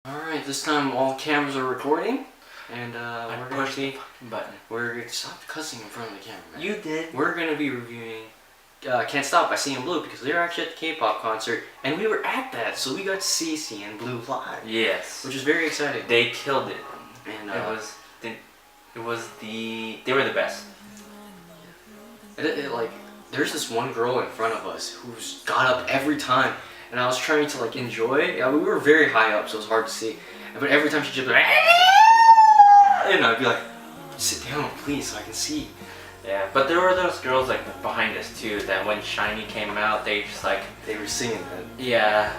Alright, this time all cameras are recording, and we're push the button. Stop cussing in front of the camera, man. You did. We're gonna be reviewing Can't Stop by CN Blue because they're actually at the K-pop concert, and we were at that, so we got to see CN Blue live. Yes. Which is very exciting. They killed it. And they were the best. Like, there's this one girl in front of us who's got up every time, and I was trying to like enjoy. Yeah, we were very high up, so it was hard to see. But every time she jumped, like, and I'd be like, sit down, please, so I can see. Yeah, but there were those girls like behind us too. That when Shiny came out, they just like they were singing that. Yeah.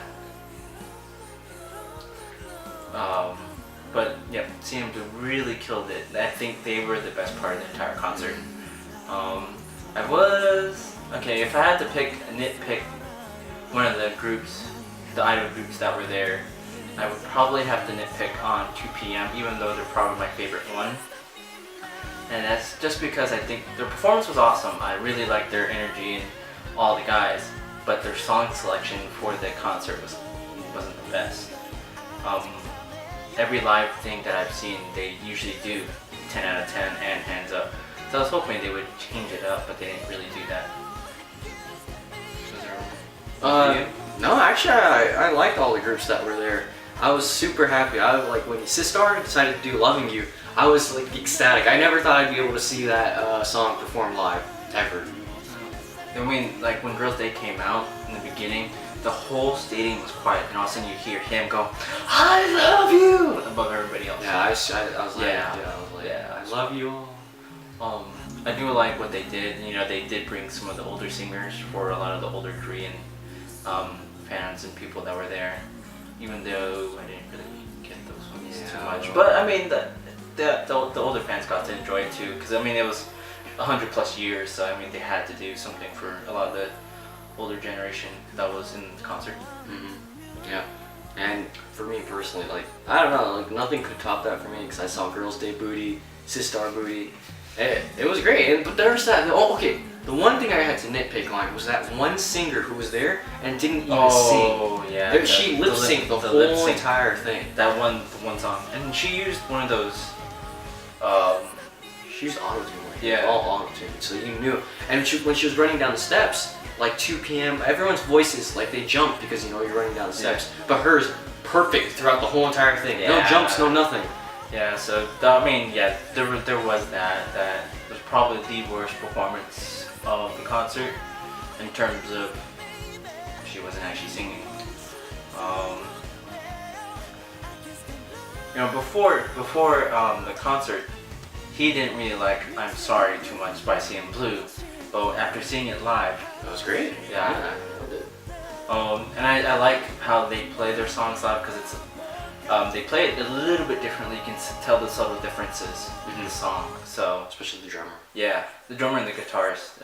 But yeah, CN Blue really killed it. I think they were the best part of the entire concert. If I had to nitpick one of the groups, the idol groups that were there, I would probably have to nitpick on 2 PM, even though they're probably my favorite one. And that's just because I think their performance was awesome. I really liked their energy and all the guys, but their song selection for the concert wasn't the best. Every live thing that I've seen, they usually do 10 out of 10 and hands up. So I was hoping they would change it up, but they didn't really do that. No, actually, I liked all the groups that were there. I was super happy. When Sistar decided to do "Loving You," I was like ecstatic. I never thought I'd be able to see that song performed live ever. I mean, like when Girls' Day came out in the beginning, the whole stadium was quiet, and all of a sudden you hear him go, "I love you," above everybody else. Yeah, I was like, I love you all. I do like what they did. You know, they did bring some of the older singers for a lot of the older Korean fans and people that were there. Even though I didn't really get those ones too much, but I mean the older fans got to enjoy it too, because I mean it was 100+ years, so I mean they had to do something for a lot of the older generation that was in the concert. Yeah, and for me personally, like I don't know, like nothing could top that for me because I saw Girls' Day booty, Sistar booty. It was great, but there's that. The one thing I had to nitpick on was that one singer who was there and didn't even sing. Oh yeah. She lip synced the whole entire thing. The one song, and she used one of those. She used auto-tune, all auto-tune, so you knew. And when she was running down the steps, like 2 PM, everyone's voices like they jumped because you know you're running down the steps. But hers perfect throughout the whole entire thing. No jumps, no nothing. Yeah, so I mean, yeah, there was that was probably the worst performance of the concert in terms of she wasn't actually singing. You know, before the concert, he didn't really like "I'm Sorry" too much by CN Blue, but after seeing it live, it was great. Yeah, I loved it. And I like how they play their songs live because it's. They play it a little bit differently. You can tell the subtle differences in the song. So especially the drummer. Yeah, the drummer and the guitarist.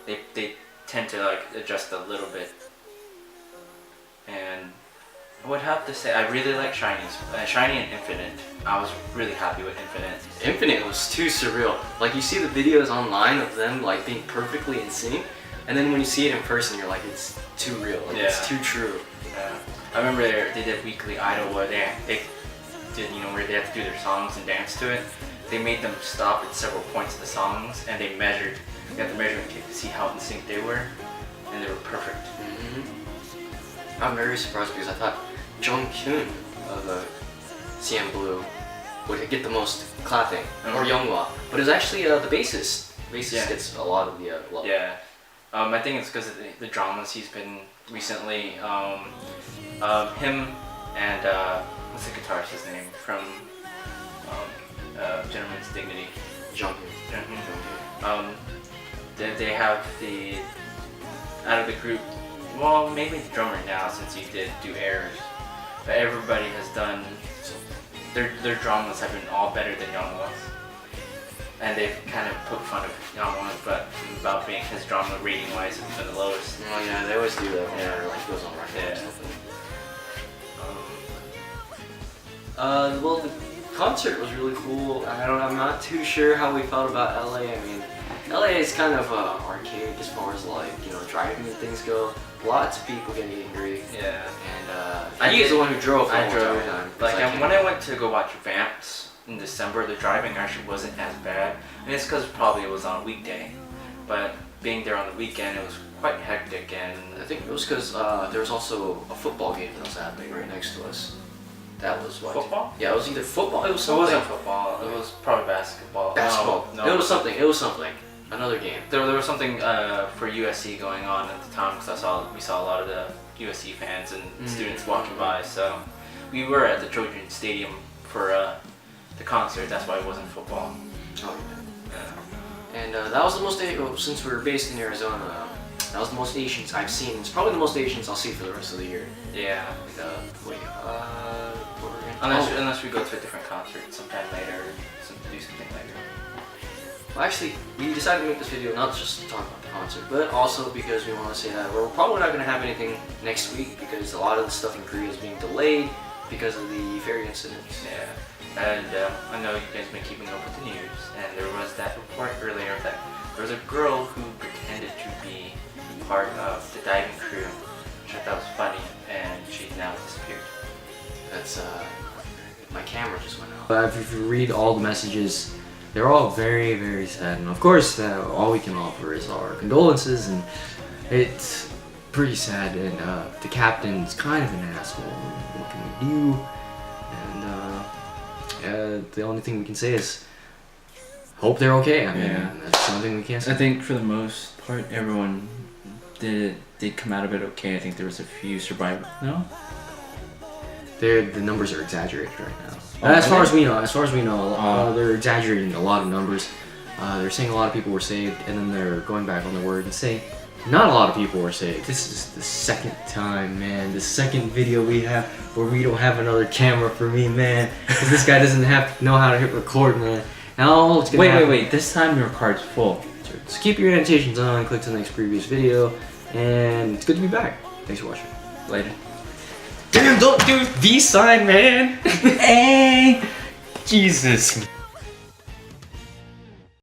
They tend to like adjust a little bit. And I would have to say I really like Shiny and Infinite. I was really happy with Infinite. Infinite was too surreal. Like you see the videos online of them like being perfectly in sync, and then when you see it in person, you're like it's too real. Like, it's too true. Yeah. I remember they did Weekly Idol where they did, you know, where they had to do their songs and dance to it. They made them stop at several points of the songs and they measured. They got the measurement tape to see how in sync they were, and they were perfect. I'm very surprised because I thought Jong-hyun of CN Blue would get the most clapping, or Yong-hwa, but it was actually the bassist. Bassist gets a lot of the love. Yeah. I think it's because of the dramas he's been recently. Him and what's the guitarist's name from Gentleman's Dignity? Jong-hyun. They have out of the group. Well, maybe the drummer now since he did do errors, but everybody has done. Their dramas have been all better than Yong-hwa's. And they've kind of poked fun of Yong-hwa, but about being his drama rating-wise has been the lowest. Oh yeah, they always do that whenever like goes on record or something. Well, the concert was really cool. I'm not too sure how we felt about LA. I mean, LA is kind of archaic as far as like, you know, driving and things go. Lots of people get angry. Yeah. And He's the one who drove. I drove. Time, Like when I went to go watch Vamps in December, the driving actually wasn't as bad, and it's because probably it was on a weekday. But being there on the weekend, it was quite hectic, and I think it was because there was also a football game that was happening right next to us. That was what? Football? Yeah, it was either football. It was it something. wasn't football. It was probably basketball. Basketball. No, It was something. It was something. Another game. There was something for USC going on at the time because we saw a lot of the USC fans and students walking by. So we were at the Trojan Stadium for the concert. That's why it wasn't football. Oh yeah. And that was the most. Since we were based in Arizona, that was the most Asians I've seen. It's probably the most Asians I'll see for the rest of the year. Yeah. Wait. Unless we go to a different concert sometime later, do something later. Well, actually, we decided to make this video not just to talk about the concert, but also because we want to say that we're probably not going to have anything next week because a lot of the stuff in Korea is being delayed because of the ferry incidents. Yeah, and I know you guys have been keeping up with the news, and there was that report earlier that there was a girl who pretended to be part of the diving crew, which I thought was funny, and she's now disappeared. That's my camera just went out. If you read all the messages, they're all very, very sad, and of course, all we can offer is our condolences, and it's pretty sad. And the captain's kind of an asshole. What can we do? And the only thing we can say is hope they're okay. I mean, that's the only thing we can say. I think for the most part, everyone did come out of it okay. I think there was a few survivors. No. The numbers are exaggerated right now. Oh, as far really? as we know, they're exaggerating a lot of numbers. They're saying a lot of people were saved, and then they're going back on their word and saying not a lot of people were saved. This is the second time, man. The second video we have where we don't have another camera for me, man. Because this guy doesn't know how to hit record, man. Now it's gonna happen. Wait. This time your card's full. So keep your annotations on. Click to the next previous video, and it's good to be back. Thanks for watching. Later. Damn! Don't do V sign, man. Hey, Jesus.